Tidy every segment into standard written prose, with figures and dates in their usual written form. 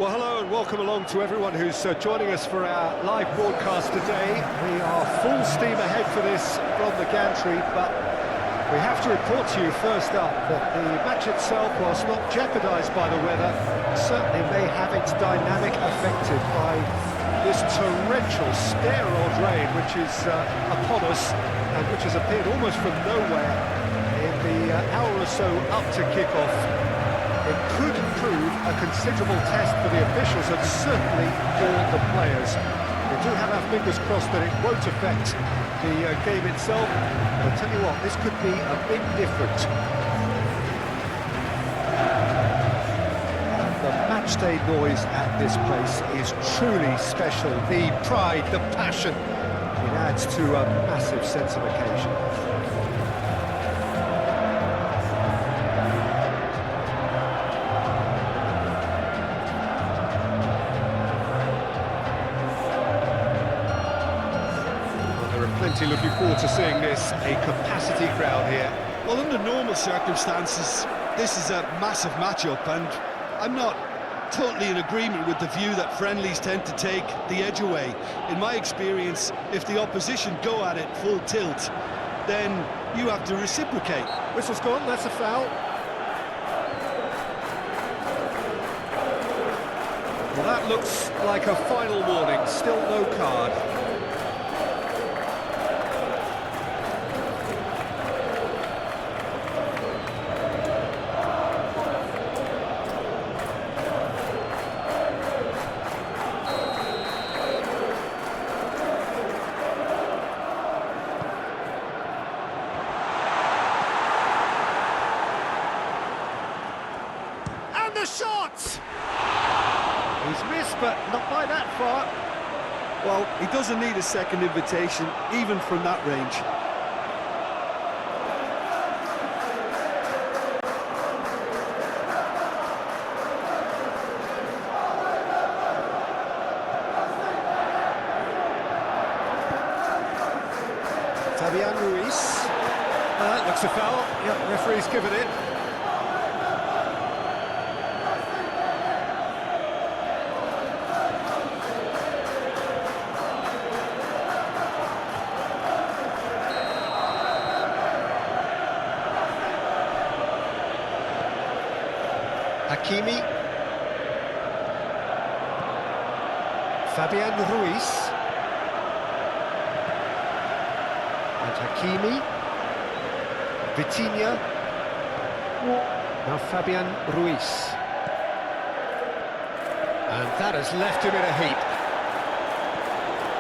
Well, hello and welcome along to everyone who's joining us for our live broadcast today. We are full steam ahead for this from the gantry, but we have to report to you first up that the match itself, whilst not jeopardised by the weather, certainly may have its dynamic affected by this torrential steroid rain which is upon us and which has appeared almost from nowhere in the hour or so up to kick-off. It could prove a considerable test for the officials and certainly for the players. We do have our fingers crossed that it won't affect the game itself, but I tell you what, this could be a bit different. The matchday noise at this place is truly special. The pride, the passion, it adds to a massive sense of occasion. Plenty looking forward to seeing this, a capacity crowd here. Well, under normal circumstances, this is a massive matchup, and I'm not totally in agreement with the view that friendlies tend to take the edge away. In my experience, if the opposition go at it full tilt, then you have to reciprocate. Whistle's gone, that's a foul. Well, that looks like a final warning, still no card. The shot! He's missed, but not by that far. Well, he doesn't need a second invitation, even from that range. Fabian Ruiz. Looks a foul. Yep, referee's given it. Hakimi, Fabian Ruiz, and Hakimi, Vitinha, now Fabian Ruiz, and that has left him in a heap.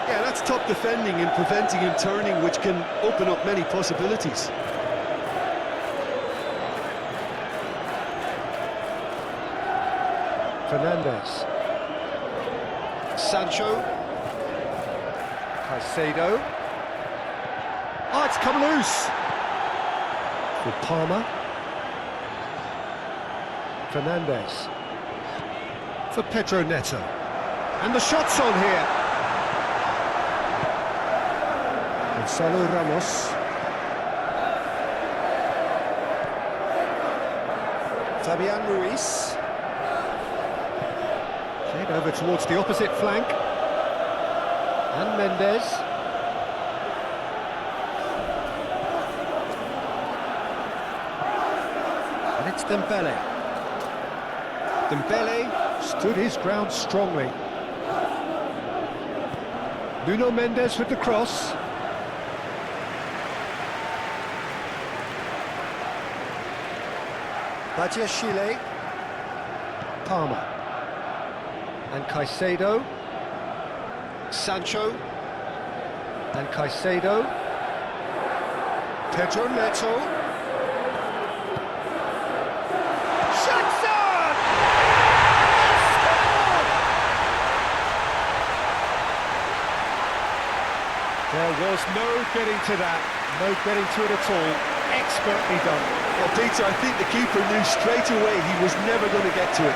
Yeah, that's top defending and preventing him turning, which can open up many possibilities. Fernandez, Sancho, Caicedo. Oh, it's come loose. For Palmer. Fernandez. For Pedro Neto. And the shot's on here. Gonzalo Ramos. Fabian Ruiz. Over towards the opposite flank. And Mendes. And it's Dembele. Dembele stood his ground strongly. Nuno Mendes with the cross. Badiashile. Palmer. And Caicedo, Sancho, and Caicedo, Pedro Neto, Jackson! There was no getting to that, no getting to it at all, expertly done. Well, Peter, I think the keeper knew straight away he was never going to get to it.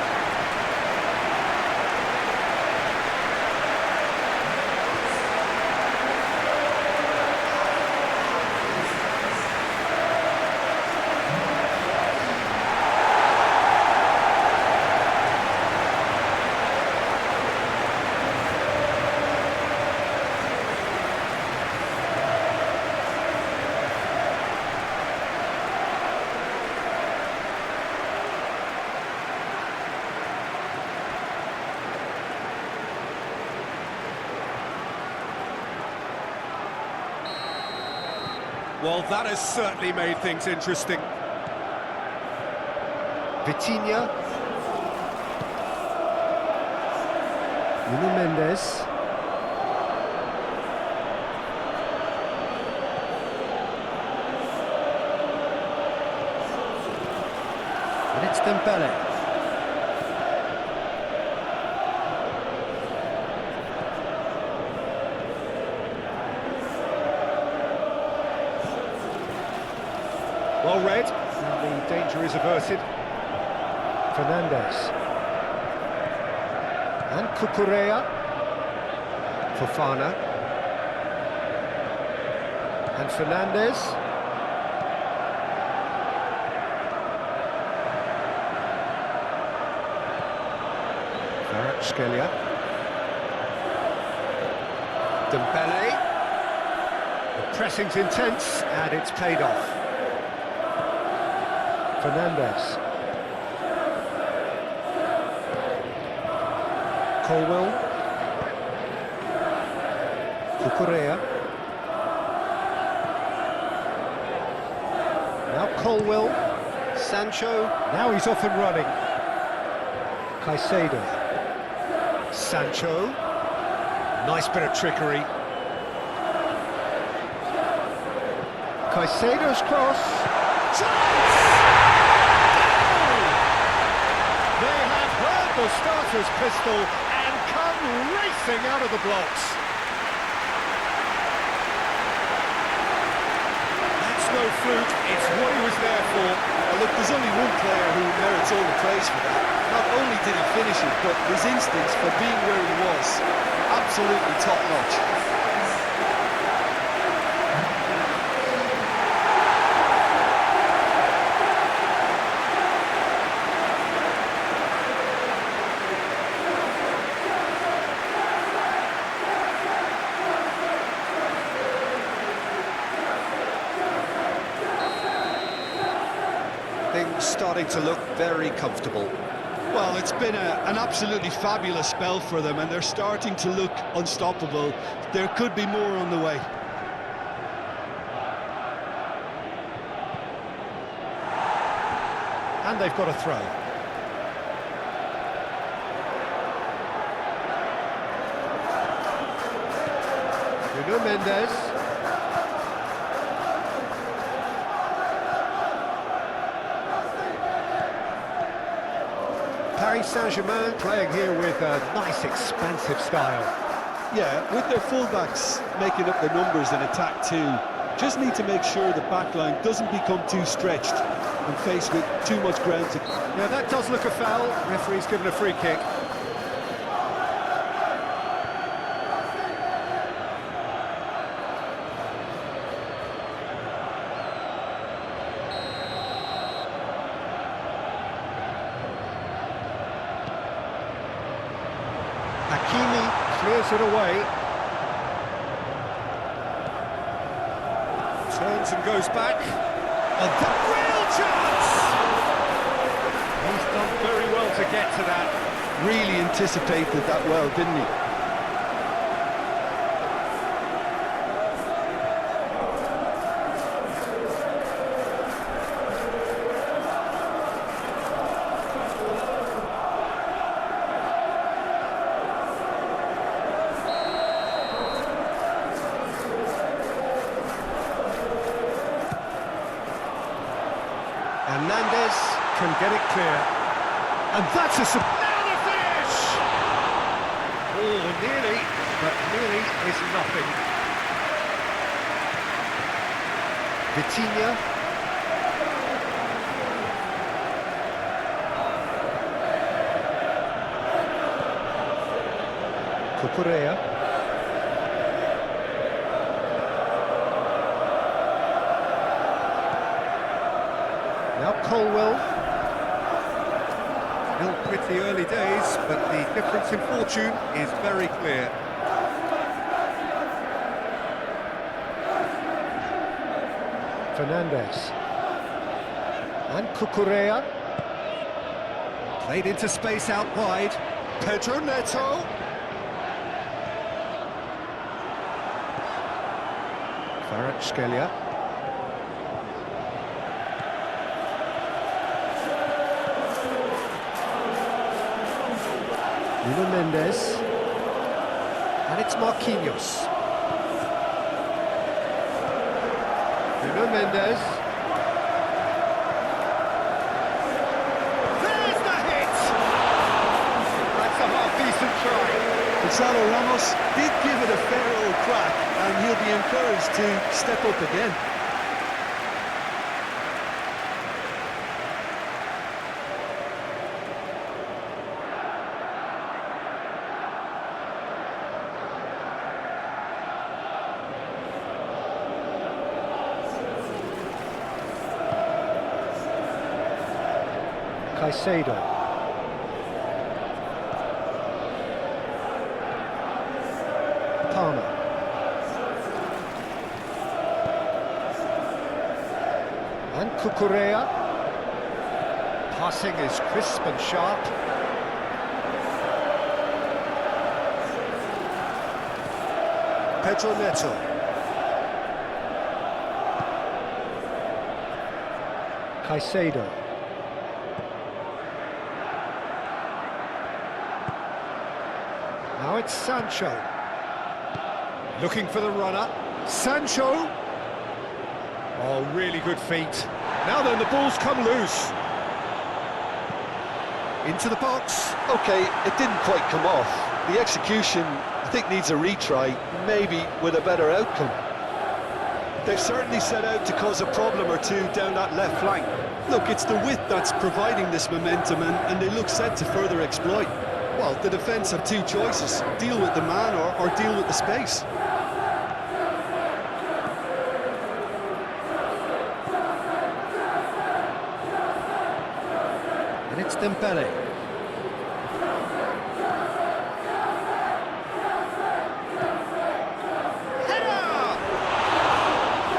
Well, that has certainly made things interesting. Vitinha. Nuno Mendes. And it's Dembele. Well read, and the danger is averted. Fernandes. And Cucurella. Fofana. And Fernandes. Kvaratskhelia. Dembele. The pressing's intense, and it's paid off. Fernandes. Colwell. Cucurella. Now Colwell. Sancho. Now he's off and running. Caicedo. Sancho. Nice bit of trickery. Caicedo's cross. Chance! They have heard the starter's pistol and come racing out of the blocks. That's no fluke, it's what he was there for. Now look, there's only one player who merits all the praise for that. Not only did he finish it, but his instincts for being where he was, absolutely top-notch. Things starting to look very comfortable. Well, it's been an absolutely fabulous spell for them, and they're starting to look unstoppable. There could be more on the way. And they've got a throw. Nuno Mendes. Paris Saint-Germain playing here with a nice expansive style. Yeah, with their fullbacks making up the numbers in attack too, just need to make sure the backline doesn't become too stretched and faced with too much ground to... Yeah, that does look a foul. Referee's given a free kick. Hakimi clears it away. Turns and goes back. A real chance! He's done very well to get to that. Really anticipated that well, didn't he? Hernandez can get it clear. And that's a finish! Oh, nearly, but nearly is nothing. Vitinha. Cucurella. Now Colwell. Still pretty early days, but the difference in fortune is very clear. Fernandes. And Cucurella. Played into space out wide. Pedro Neto. Kvaratskhelia. Nuno Mendes. And it's Marquinhos. Nuno Mendes. There's the hit! That's a half-decent try. Gonzalo Ramos did give it a fair old crack, and he'll be encouraged to step up again. Caicedo. Palmer. And Cucurella. Passing is crisp and sharp. Pedro Neto. Caicedo. Now it's Sancho. Looking for the runner. Sancho. Oh, really good feet. Now then, the ball's come loose. Into the box. Okay, it didn't quite come off. The execution, I think, needs a retry, maybe with a better outcome. They've certainly set out to cause a problem or two down that left flank. Look, it's the width that's providing this momentum, and they look set to further exploit. Well, the defence have two choices: deal with the man or deal with the space. And it's Dembele. Header!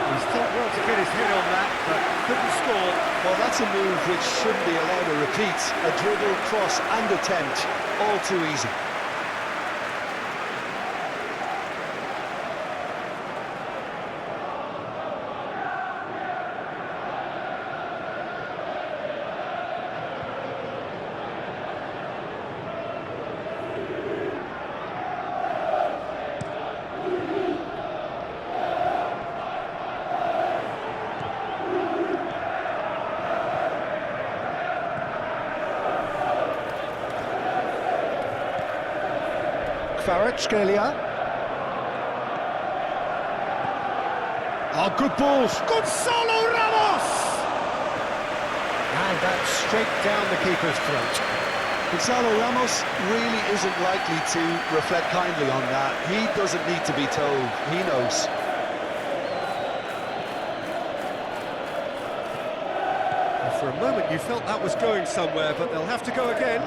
He's done well to get his head on that, but couldn't score. Well, that's a move which shouldn't be allowed to repeat. A dribble, cross and attempt, all too easy. Kvaratskhelia. Oh, good balls. Gonzalo Ramos! And that's straight down the keeper's throat. Gonzalo Ramos really isn't likely to reflect kindly on that. He doesn't need to be told. He knows. Well, for a moment you felt that was going somewhere, but they'll have to go again.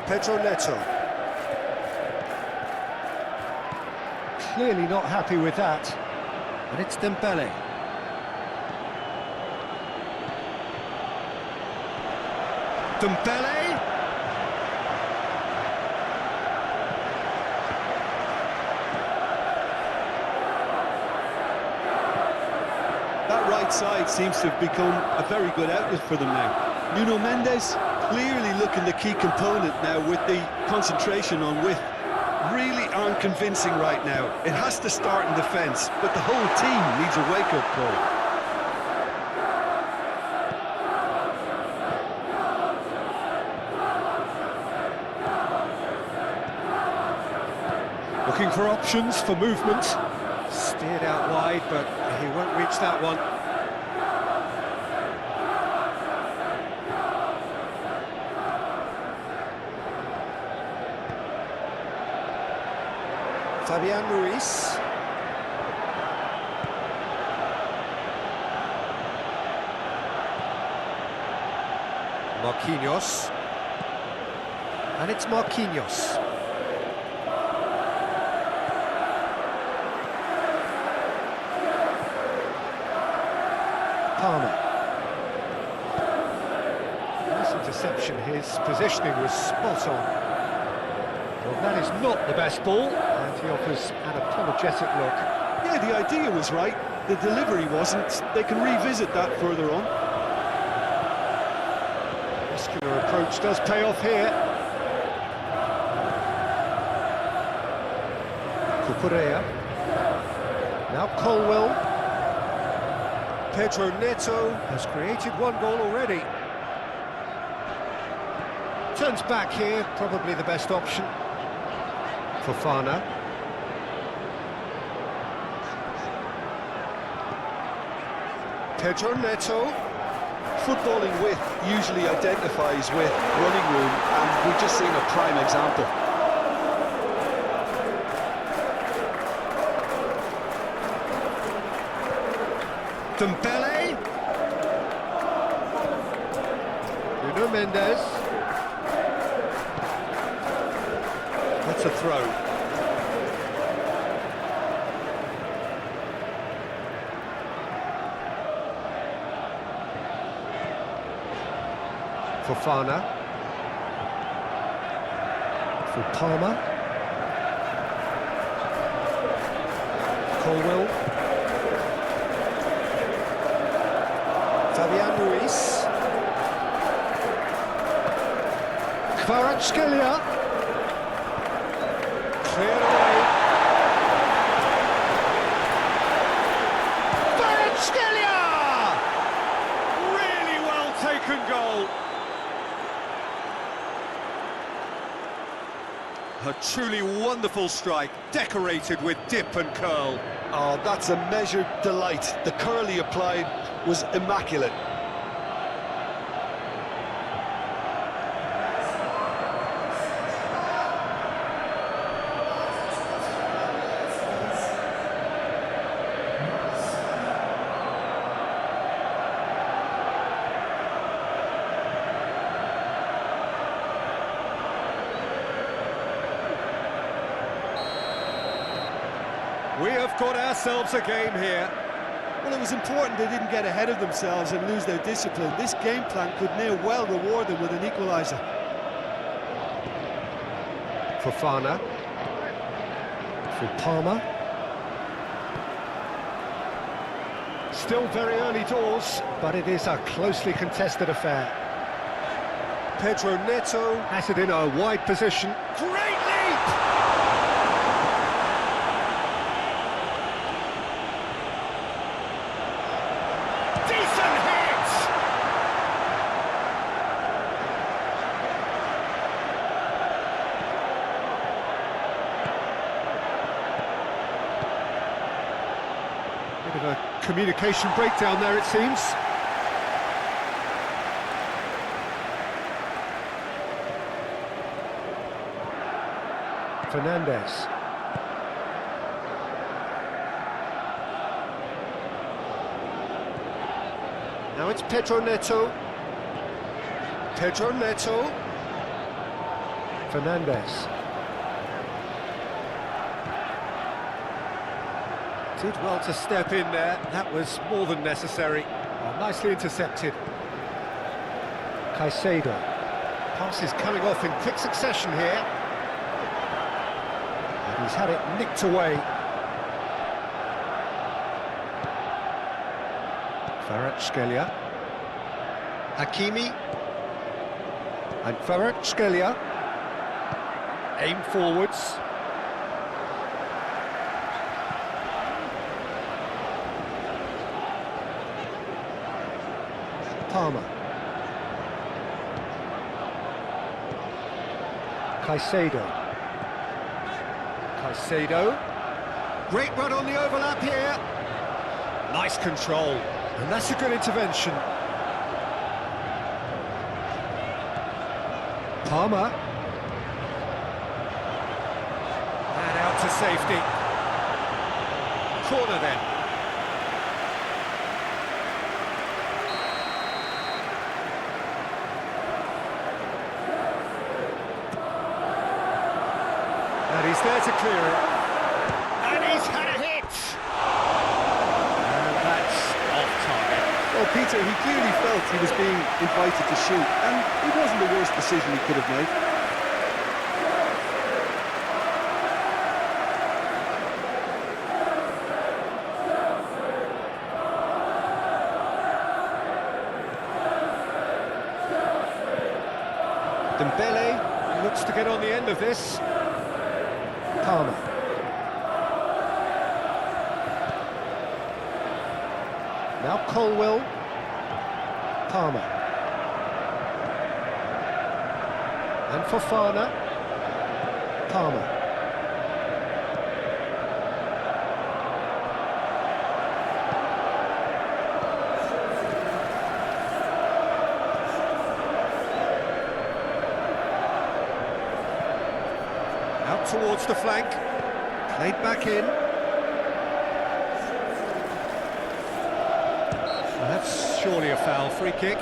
Pedro Neto. Clearly not happy with that. And it's Dembele. Dembele! That right side seems to have become a very good outlet for them now. Nuno Mendes clearly looking the key component now with the concentration on width. Really aren't convincing right now. It has to start in defence, but the whole team needs a wake-up call. Looking for options for movement. Steered out wide, but he won't reach that one. Fabian Ruiz. Marquinhos. And it's Marquinhos. Palmer. Nice interception. His positioning was spot on. Well, that is not the best ball, and he offers an apologetic look. Yeah, the idea was right. The delivery wasn't. They can revisit that further on. Muscular approach does pay off here. Cucurella. Now Colwell. Pedro Neto has created one goal already. Turns back here, probably the best option. Fofana. Pedro Neto. Footballing width usually identifies with running room, and we've just seen a prime example. Dembele. Nuno Mendes. That's a throw. Fofana. For Palmer. Colwell. Fabian Ruiz. Kvaratskhelia. Cleared away. Kvaratskhelia! Really well taken goal. A truly wonderful strike, decorated with dip and curl. Oh, that's a measured delight. The curl he applied was immaculate. We have got ourselves a game here. Well, it was important they didn't get ahead of themselves and lose their discipline. This game plan could near well reward them with an equaliser. Fofana. For Palmer. Still very early doors, but it is a closely contested affair. Pedro Neto has it in a wide position. Great leap! Decent hit! Bit of a communication breakdown there, it seems. Fernandez. Now it's Pedro Neto. Pedro Neto. Fernandez. Did well to step in there. That was more than necessary. Oh, nicely intercepted. Caicedo. Pass is coming off in quick succession here. And he's had it nicked away. Kvaratskhelia. Hakimi. And Kvaratskhelia. Aim forwards. Palmer. Caicedo. Caicedo. Great run on the overlap here. Nice control. And that's a good intervention. Palmer. And out to safety. Corner then. And he's there to clear it. And he's had a hit! And that's off target. Well, Peter, he clearly felt he was being invited to shoot, and it wasn't the worst decision he could have made. Dembele looks to get on the end of this. Palmer. Now Colwell. Palmer. And Fofana. Palmer. Out towards the flank. Played back in. Well, that's surely a foul. Free kick.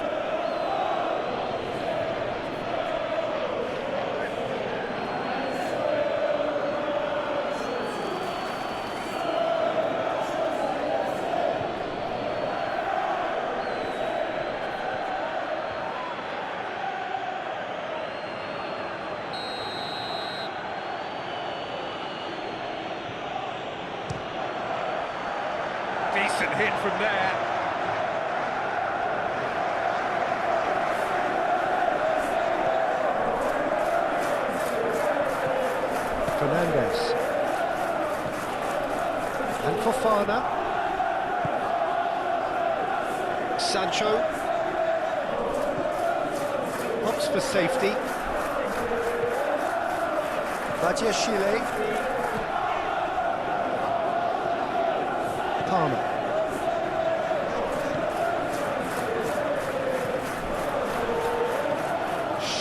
Decent hit from there. Fernandez. And Fofana. Sancho. Hops for safety. Badiashile. Palmer.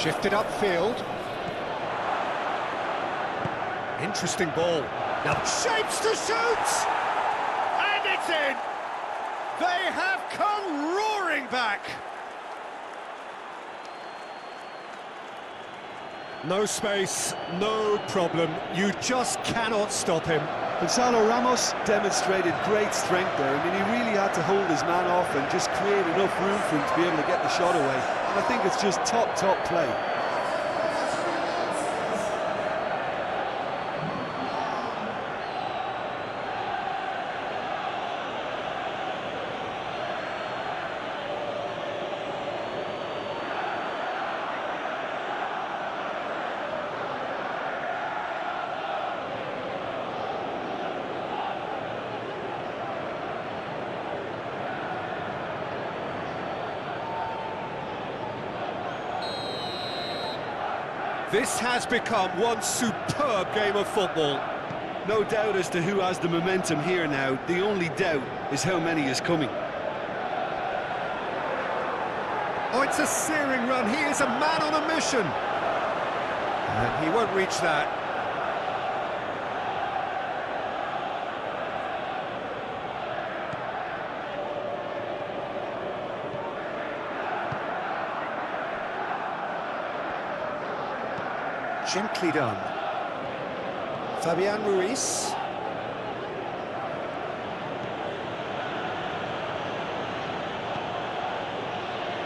Shifted upfield. Interesting ball. Now shapes to shoot! And it's in! They have come roaring back! No space, no problem. You just cannot stop him. Gonzalo Ramos demonstrated great strength there. I mean, he really had to hold his man off and just create enough room for him to be able to get the shot away. And I think it's just top play. This has become one superb game of football. No doubt as to who has the momentum here now. The only doubt is how many is coming. Oh, it's a searing run. He is a man on a mission. And he won't reach that. Gently done. Fabian Ruiz.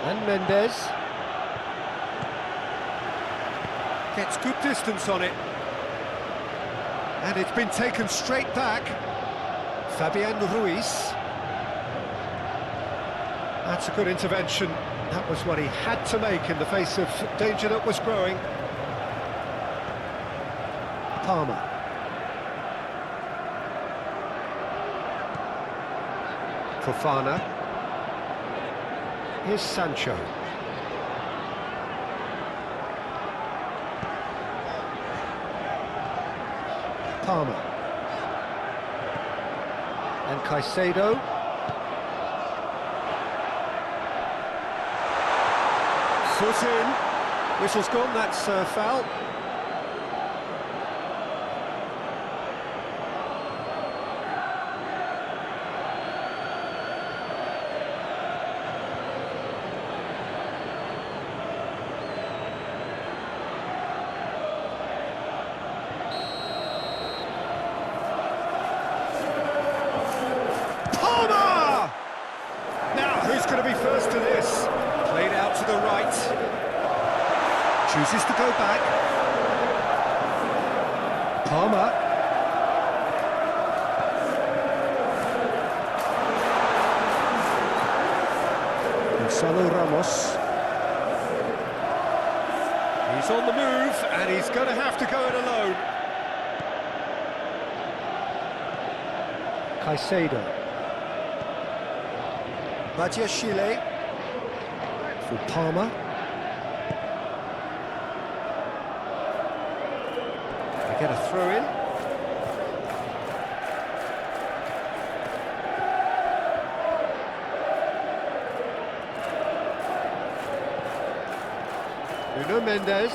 And Mendes. Gets good distance on it. And it's been taken straight back. Fabian Ruiz. That's a good intervention. That was what he had to make in the face of danger that was growing. Palmer. Fofana. Here's Sancho. Palmer. And Caicedo. Foot in. Whistle's gone, that's foul. Who's going to be first to this? Played out to the right. Chooses to go back. Palmer. Gonzalo Ramos. He's on the move, and he's going to have to go it alone. Caicedo. Badiashile. For Palmer. They get a throw in. Nuno Mendes.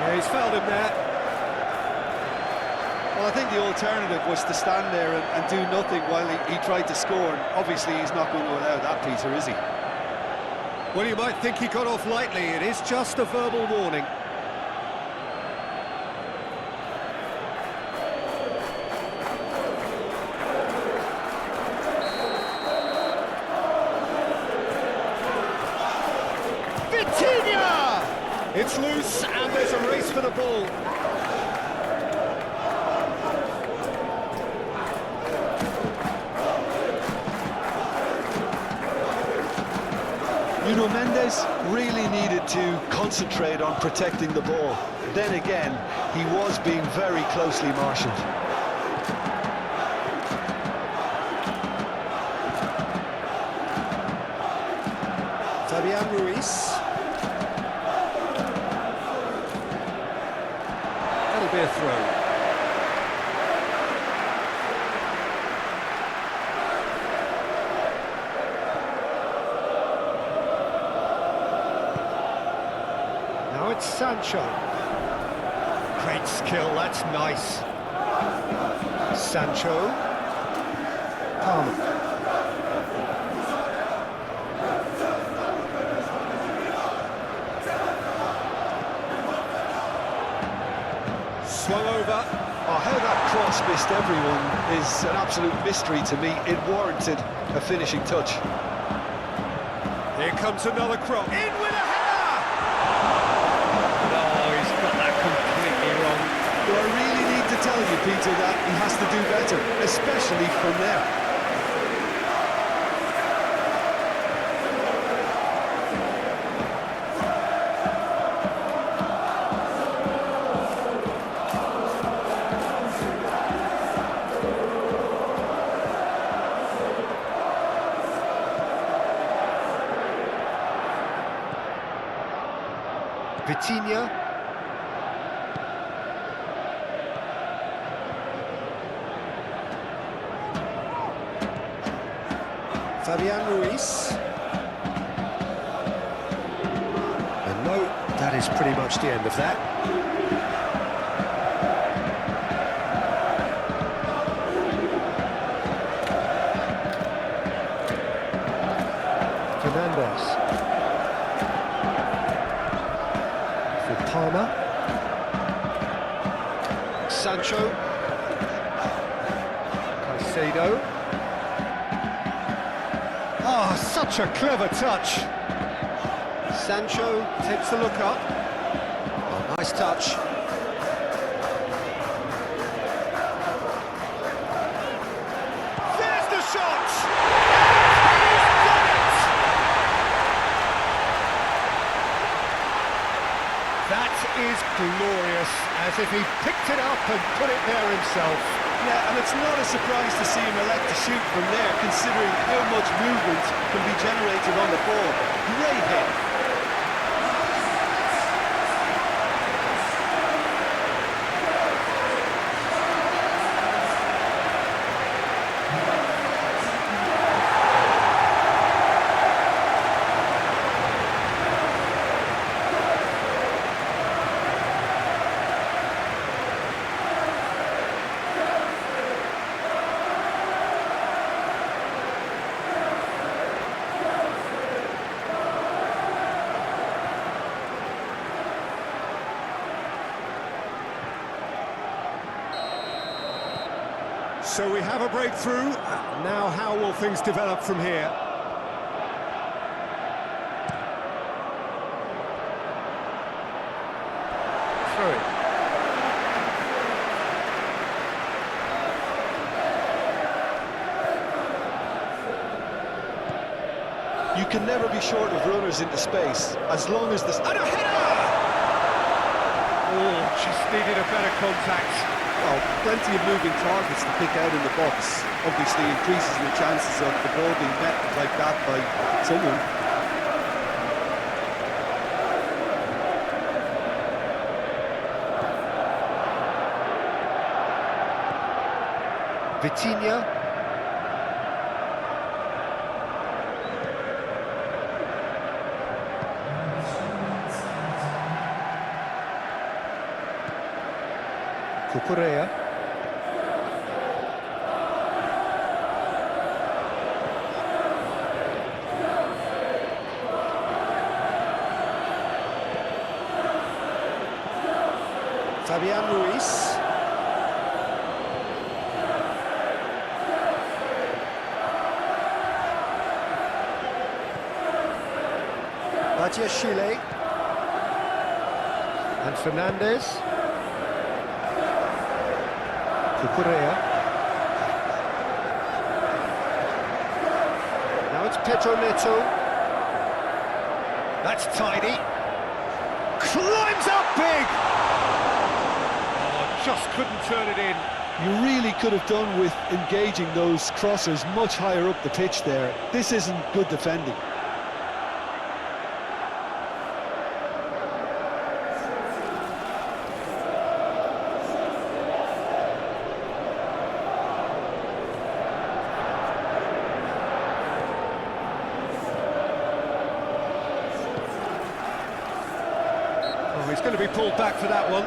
Yeah, he's fouled him there. Well, I think the alternative was to stand there and do nothing while he tried to score. And obviously, he's not going to allow that, Peter, is he? Well, you might think he got off lightly. It is just a verbal warning. It's loose, and there's a race for the ball. Nuno Mendes really needed to concentrate on protecting the ball. Then again, he was being very closely marshalled. Fabian Ruiz. That'll be a throw. Now it's Sancho. Great skill, that's nice. Sancho. Palmer. Swung over. Oh, how that cross missed everyone is an absolute mystery to me. It warranted a finishing touch. Here comes another cross. In with a header! No, he's got that completely wrong. Do I really need to tell you, Peter, that he has to do better, especially from there? Vitinha. Fabian Ruiz. And no, that is pretty much the end of that. Fernandes. Palmer. Sancho. Caicedo. Ah, such a clever touch. Sancho takes a look up. Oh, nice touch. There's the shot! That is glorious, as if he picked it up and put it there himself. Yeah, and it's not a surprise to see him elect to shoot from there, considering how much movement can be generated on the ball. Great hit. So we have a breakthrough. Now how will things develop from here? Throw it. You can never be short of runners into space, as long as this... And a header! Oh, just needed a better contact. Well, plenty of moving targets to pick out in the box. Obviously increases your chances of the ball being met like that by someone. Vitinha. Cucurella. Fabian Ruiz. Chile. And Fernandez. Cucurella. Now it's Pedro Neto. That's tidy. Climbs up big! Oh, just couldn't turn it in. You really could have done with engaging those crossers much higher up the pitch there. This isn't good defending. He's going to be pulled back for that one.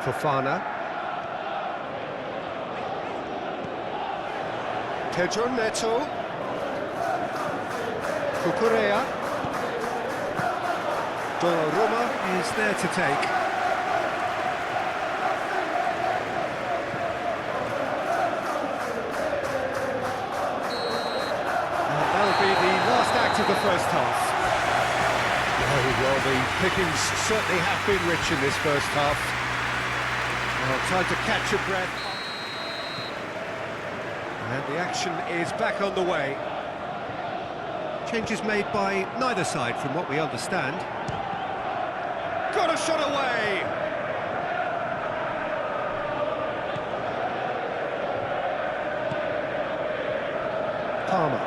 Fofana. Pedro Neto. Cucurella. Donnarumma is there to take. And that'll be the last act of the first half. Oh, well, the pickings certainly have been rich in this first half. Well, time to catch your breath. And the action is back on the way. Changes made by neither side, from what we understand. Got a shot away! Palmer.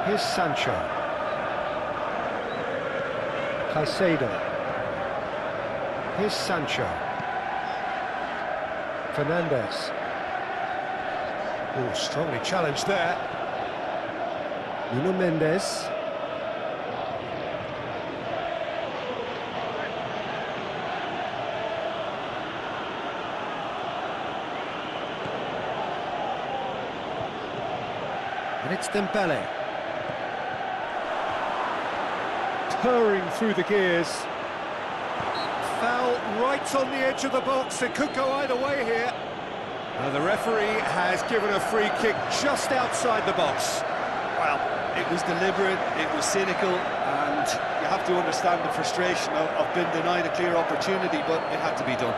Here's Sancho. Caicedo. Here's Sancho. Fernandez. Oh, strongly challenged there. Nuno Mendes. And it's Dembele. Purring through the gears. Foul right on the edge of the box. It could go either way here. Now the referee has given a free kick just outside the box. Well, it was deliberate, it was cynical, and you have to understand the frustration of being denied a clear opportunity, but it had to be done.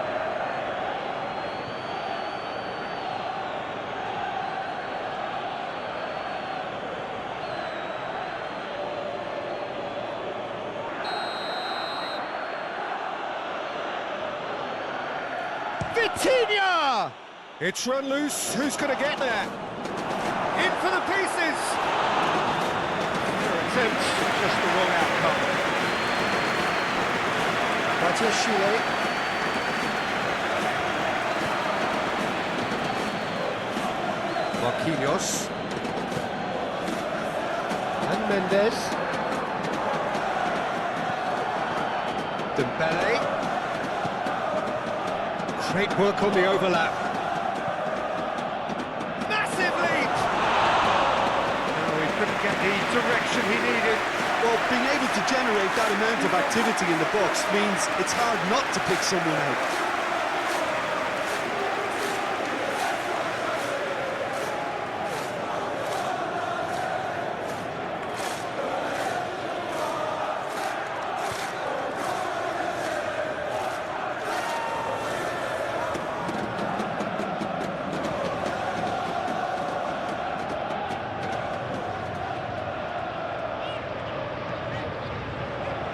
Vitinha! It's run loose. Who's going to get there? In for the pieces! Their attempt, just the wrong outcome. Chile. Marquinhos. And Mendes. Dembele. Great work on the overlap. Massive lead! No, he couldn't get the direction he needed. Well, being able to generate that amount of activity in the box means it's hard not to pick someone out.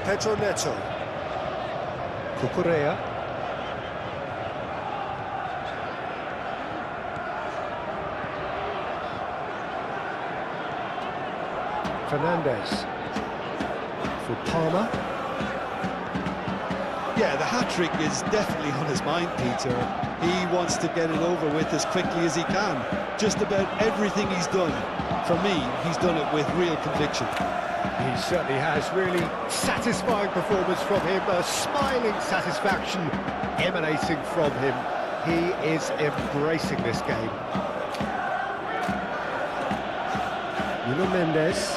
Pedro Neto. Cucurella. Fernandez. For Palmer. Yeah, the hat-trick is definitely on his mind, Peter. He wants to get it over with as quickly as he can. Just about everything he's done, for me, he's done it with real conviction. He certainly has. Really satisfying performance from him, a smiling satisfaction emanating from him. He is embracing this game. Nuno Mendes.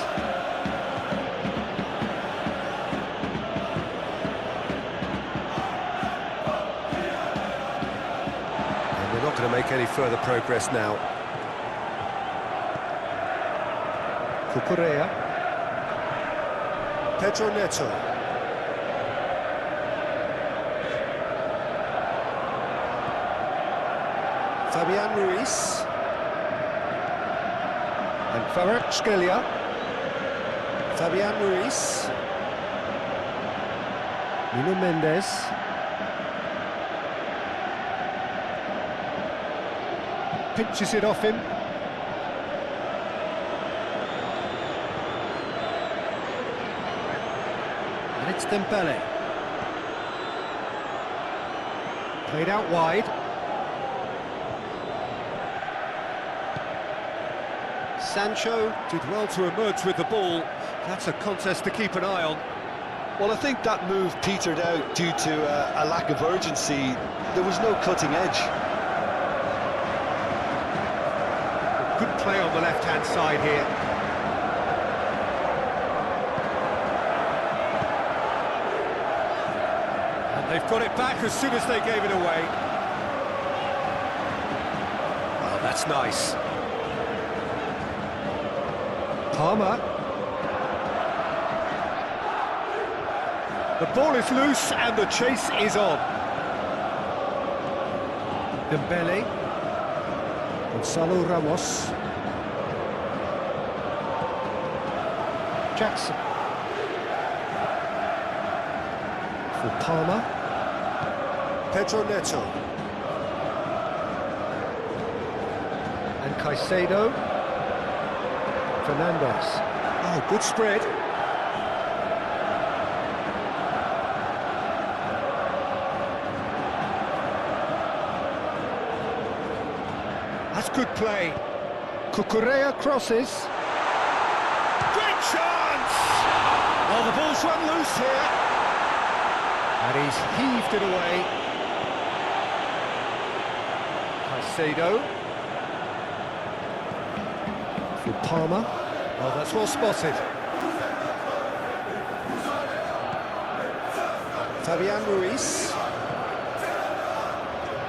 And we're not going to make any further progress now. Cucurella. Pedro Neto. Fabian Ruiz. And Kvaratskhelia. Fabian Ruiz. Nuno Mendes. Pinches it off him. And it's Dembele. Played out wide. Sancho did well to emerge with the ball. That's a contest to keep an eye on. Well, I think that move petered out due to a lack of urgency. There was no cutting edge. Good play on the left-hand side here. And they've got it back as soon as they gave it away. Well, that's nice. Palmer. The ball is loose and the chase is on. Dembele. Gonzalo Ramos. Jackson. For Palmer. Pedro Neto. And Caicedo. Fernandez. Oh, good spread. That's good play. Cucurella crosses. Great chance! Well, the ball's run loose here. And he's heaved it away. Caicedo. For Palmer. Oh, that's well spotted. Fabian Ruiz.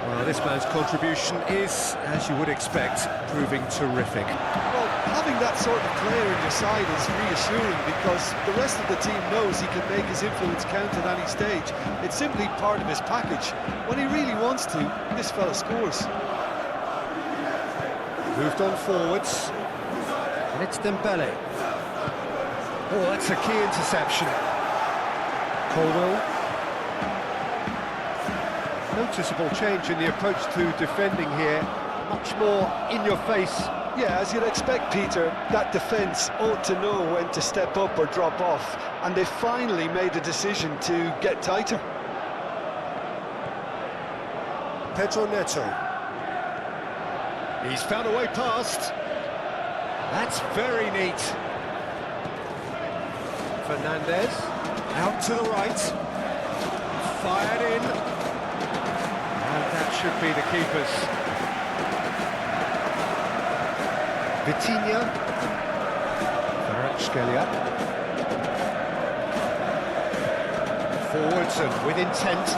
Well, this man's contribution is, as you would expect, proving terrific. Well, having that sort of player in your side is reassuring because the rest of the team knows he can make his influence count at any stage. It's simply part of his package. When he really wants to, this fella scores. Moved on forwards. And it's Dembele. Oh, that's a key interception. Colwell. Noticeable change in the approach to defending here. Much more in your face. Yeah, as you'd expect, Peter, that defence ought to know when to step up or drop off. And they finally made a decision to get tighter. Pedro Neto. He's found a way past. That's very neat. Fernandez, out to the right. Fired in. And that should be the keepers. Kvaratskhelia. Forwards and with intent.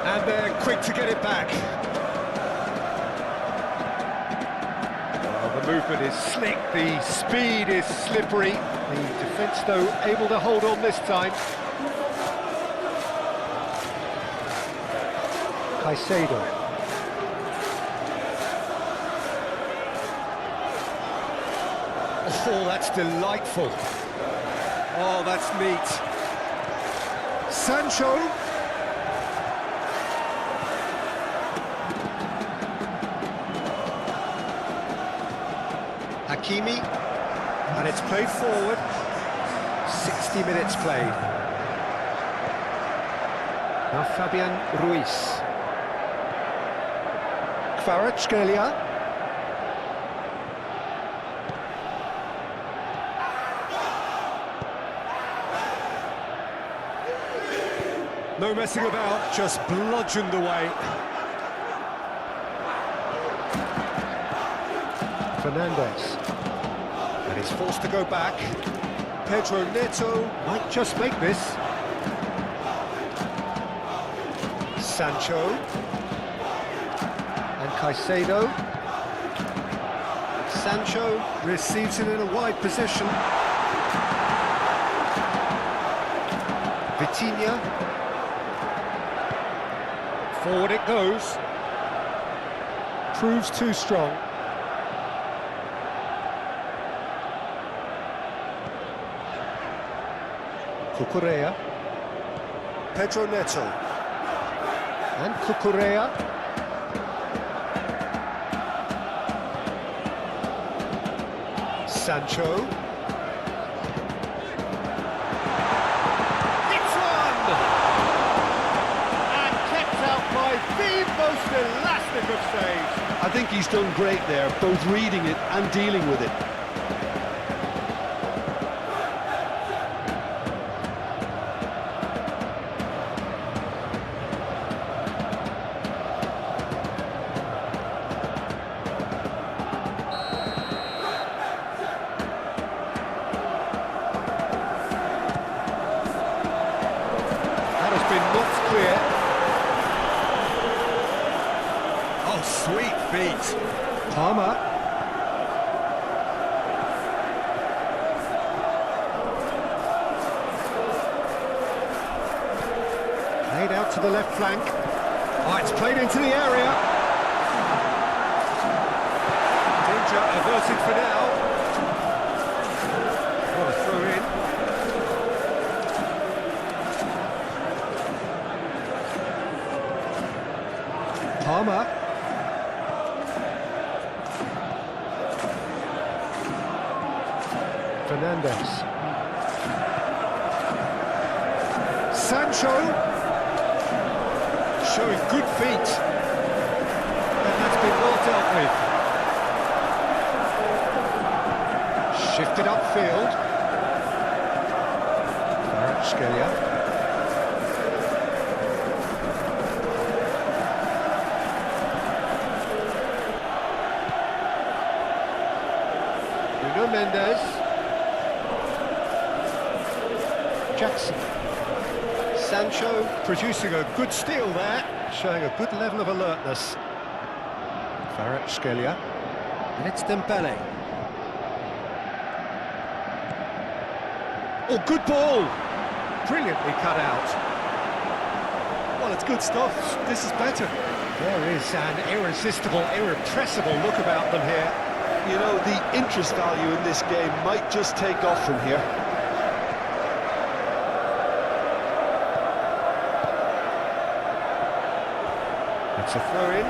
And they're quick to get it back. Well, the movement is slick, the speed is slippery. The defence, though, able to hold on this time. Caicedo. Oh, that's delightful. Oh, that's neat. Sancho. Hakimi, and it's played forward. 60 minutes played. Now Fabian Ruiz. Kvaratskhelia. No messing about, just bludgeoned away. Fernandes. And he's forced to go back. Pedro Neto might just make this. Sancho. And Caicedo. Sancho receives it in a wide position. Vitinha. Forward it goes. Proves too strong. Cucurella. Pedro Neto. And Cucurella. Sancho. It's one! And kept out by the most elastic of saves. I think he's done great there, both reading it and dealing with it. Clear. Oh, sweet feet. Palmer. Played out to the left flank. Oh, it's played into the area. Danger averted for now. What a throw in. Palmer. Fernandes. Sancho. Showing good feet. And that's been well dealt with. Shifted upfield. Kvaratskhelia. Mendes. Jackson. Sancho producing a good steal there, showing a good level of alertness. Kvaratskhelia. And it's Dembele. Oh, good ball! Brilliantly cut out. Well, it's good stuff. This is better. There is an irresistible, irrepressible look about them here. You know, the interest value in this game might just take off from here. It's a throw-in.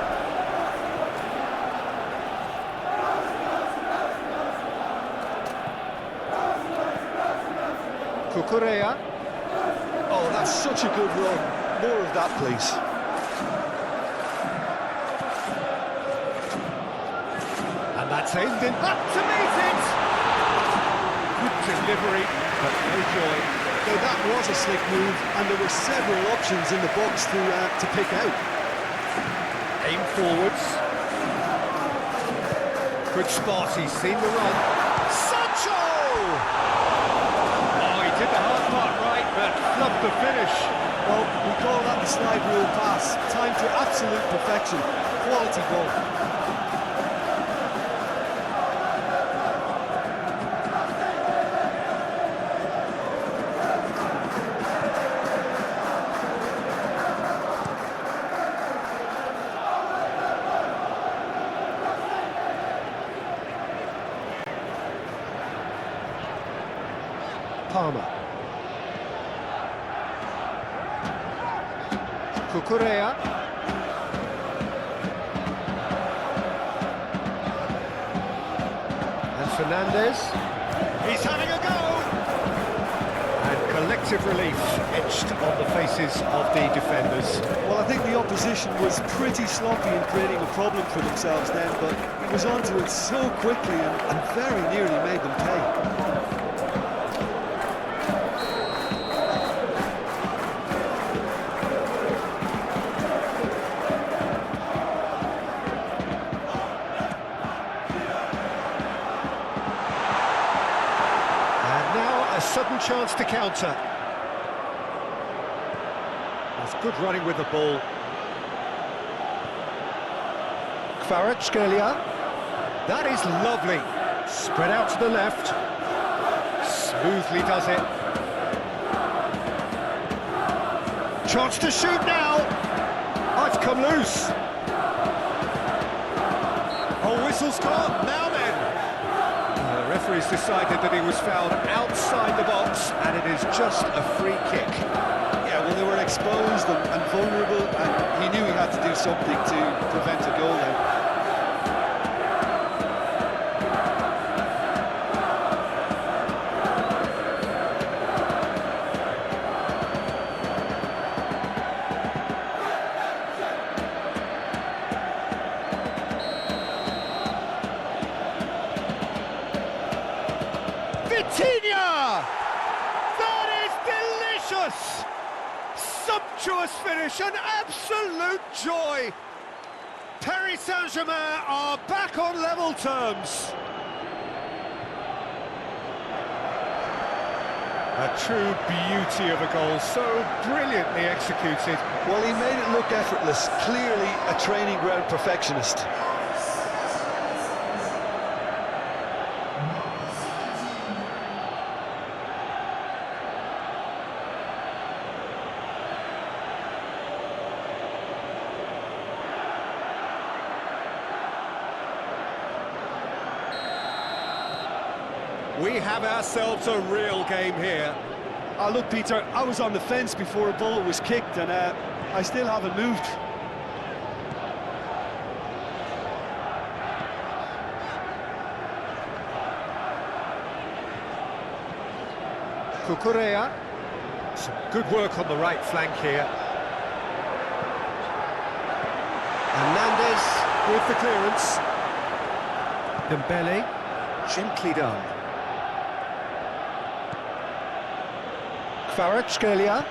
Cucurella. Oh, that's such a good run. More of that, please. That's aimed in, up to meet it! Good delivery, but no joy. So that was a slick move, and there were several options in the box to pick out. Aimed for forwards. Good spot, he's seen the run. Sancho! Oh, he did the hard part right, but flubbed the finish. Well, we call that the slide rule pass. Time to absolute perfection. Quality goal. Palmer. Cucurella. And Fernandez. He's having a go! And collective relief etched on the faces of the defenders. Well, I think the opposition was pretty sloppy in creating a problem for themselves then, but he was onto it so quickly and very nearly made them pay. Sudden chance to counter. That's good running with the ball. Kvaratskhelia. That is lovely. Spread out to the left. Smoothly does it. Chance to shoot now. Oh, it's come loose. Oh, whistle's gone. Now then. The referee's decided that he was fouled outside the box, and it is just a free kick. Yeah, well, they were exposed and vulnerable, and he knew he had to do something to prevent a goal then. That is delicious! Sumptuous finish, an absolute joy! Paris Saint-Germain are back on level terms. A true beauty of a goal, so brilliantly executed. Well, he made it look effortless, clearly a training ground perfectionist. We have ourselves a real game here. Look, Peter, I was on the fence before a ball was kicked, and I still haven't moved. Cucurella. Some good work on the right flank here. Hernandez with the clearance. Dembele, gently done. Kvaratskhelia.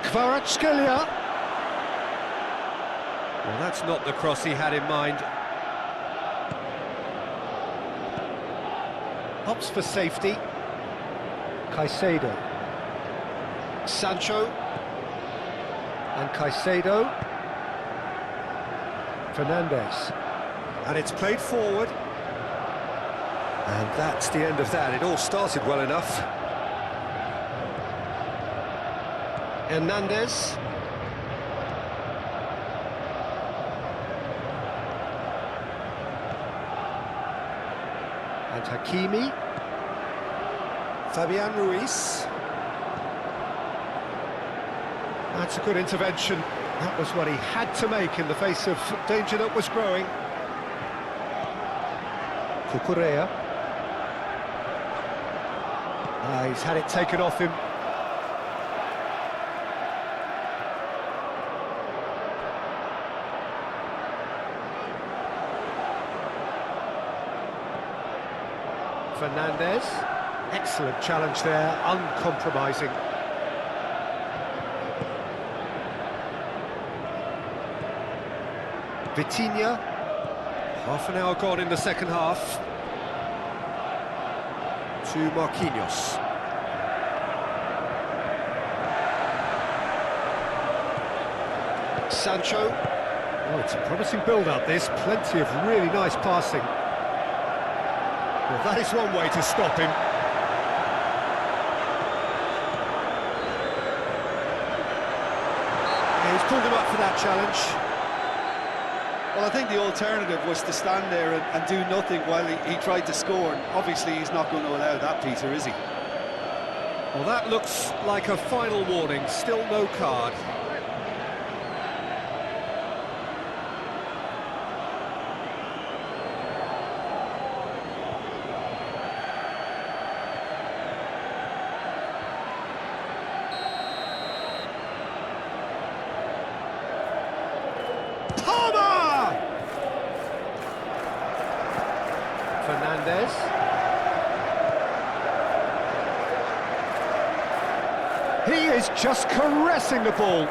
Kvaratskhelia. Well, that's not the cross he had in mind. Hops for safety. Caicedo. Sancho. And Caicedo. Fernandez. And it's played forward. And that's the end of that. It all started well enough. Hernandez. And Hakimi. Fabian Ruiz. That's a good intervention. That was what he had to make in the face of danger that was growing. Cucurella. He's had it taken off him. Fernandez. Excellent challenge there, uncompromising. Vitinha. Half an hour gone in the second half. To Marquinhos. Sancho. Oh, it's a promising build-up, this. Plenty of really nice passing. Well, that is one way to stop him. Yeah, he's pulled him up for that challenge. Well, I think the alternative was to stand there and do nothing while he tried to score. And obviously, he's not going to allow that, Peter, is he? Well, that looks like a final warning. Still no card. Fernandez. He is just caressing the ball.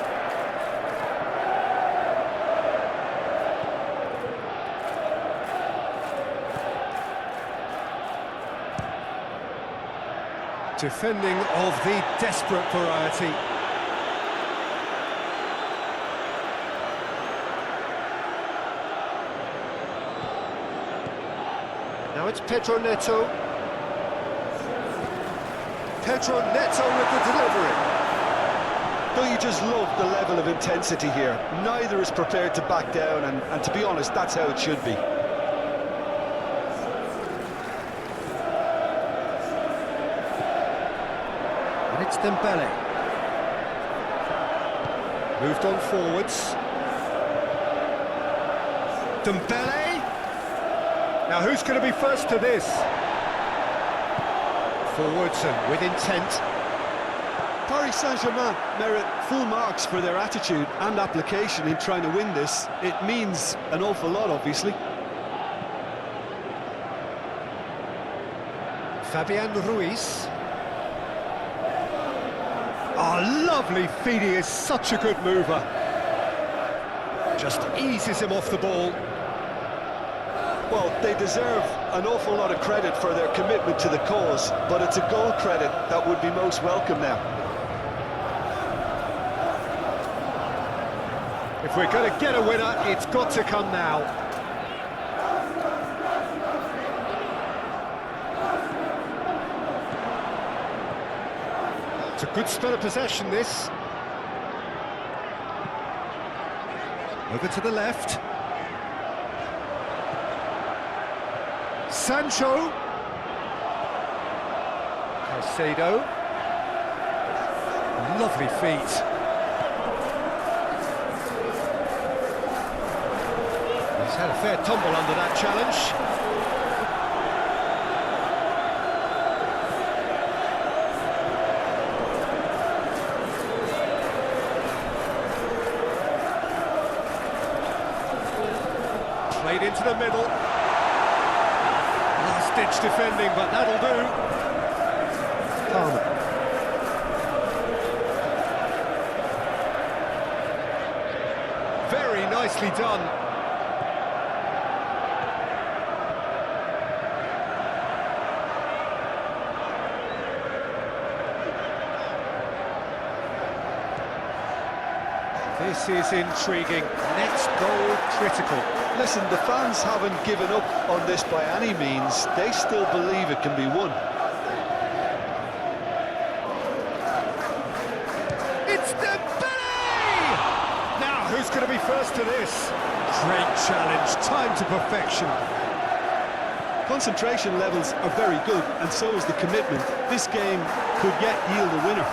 Defending of the desperate variety. Now it's Pedro Neto. Pedro Neto with the delivery. Don't you just love the level of intensity here? Neither is prepared to back down, and to be honest, that's how it should be. And it's Dembele. Moved on forwards. Dembele. Now who's going to be first to this? Forwards and with intent. Paris Saint-Germain merit full marks for their attitude and application in trying to win this. It means an awful lot, obviously. Fabian Ruiz. Oh, lovely feed, he is such a good mover. Just eases him off the ball. Well, they deserve an awful lot of credit for their commitment to the cause, but it's a goal credit that would be most welcome now. If we're going to get a winner, it's got to come now. It's a good spell of possession, this. Over to the left. Sancho. Caicedo. Lovely feet. He's had a fair tumble under that challenge. Played into the middle. Last-ditch defending, but that'll do. Palmer. Very nicely done. This is intriguing. Next goal critical. Listen, the fans haven't given up on this by any means. They still believe it can be won. It's Dembele! Now, who's going to be first to this? Great challenge, time to perfection. Concentration levels are very good, and so is the commitment. This game could yet yield a winner.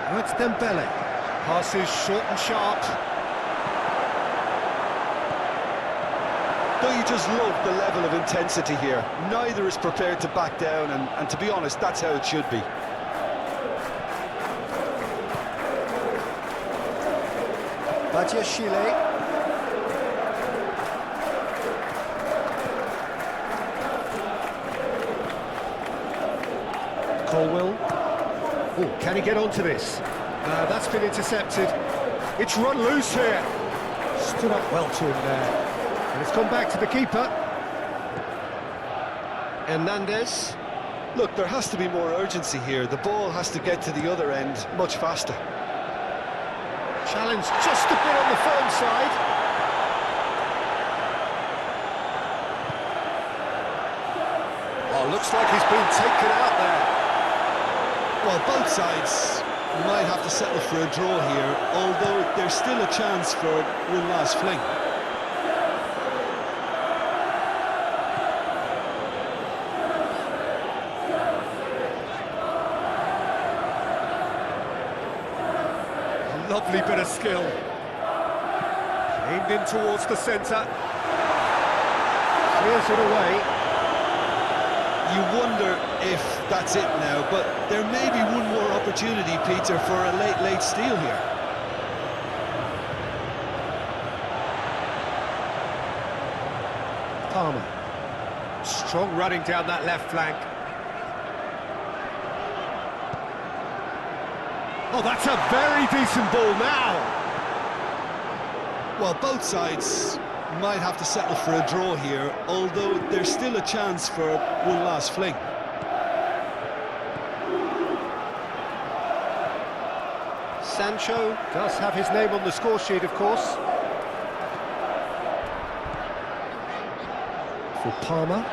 That's Dembele. Passes short and sharp. Don't you just love the level of intensity here? Neither is prepared to back down, and to be honest, that's how it should be. Badiashile. Colwill. Oh, can he get onto this? That's been intercepted. It's run loose here. Stood up well to him there. And it's gone back to the keeper. Hernandez. Look, there has to be more urgency here. The ball has to get to the other end much faster. Challenge just a bit on the firm side. Oh, looks like he's been taken out there. Well, both sides might have to settle for a draw here, although there's still a chance for one last fling. Lovely bit of skill. Aimed in towards the centre. Clears it away. You wonder if that's it now, but there may be one more opportunity, Peter, for a late steal here. Palmer. Strong running down that left flank. Oh, that's a very decent ball now. Well, both sides might have to settle for a draw here, although there's still a chance for one last fling. Sancho does have his name on the score sheet, of course. For Palmer.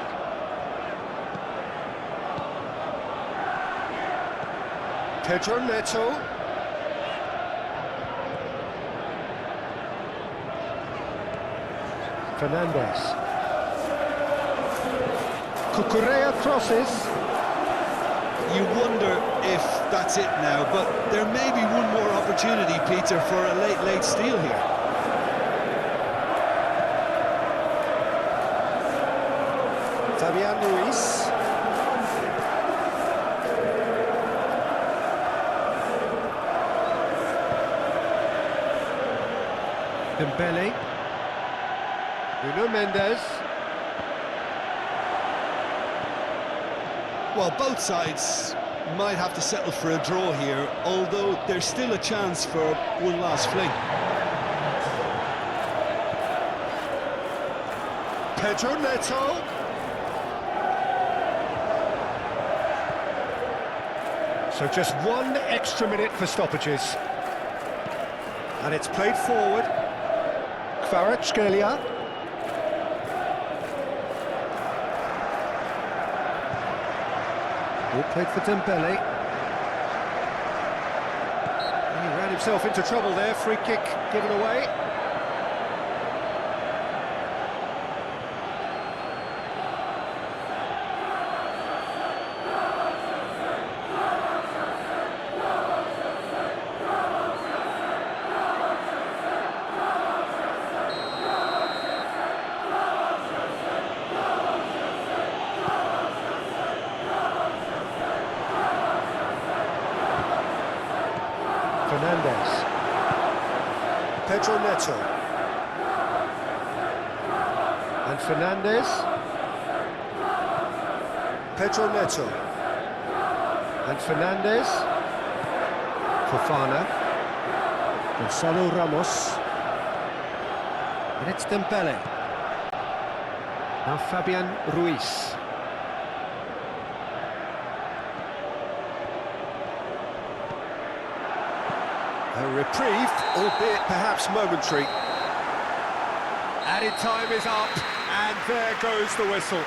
Pedro Neto. Fernandez. Cucurella crosses. You wonder if that's it now, but there may be one more opportunity, Peter, for a late steal here. Fabian Ruiz. Dembele. Nuno Mendes. Well, both sides might have to settle for a draw here, although there's still a chance for one last fling. Pedro Neto. So just 1 extra minute for stoppages. And it's played forward. Kvaratskhelia. All played for Dembele. He ran himself into trouble there. Free kick given away. Fernandez. Pedro Neto. And Fernandez. Pedro Neto. And Fernandez. Fofana. Gonzalo Ramos. And it's Dembele. Now Fabian Ruiz. A reprieve, albeit perhaps momentary. Added time is up, and there goes the whistle.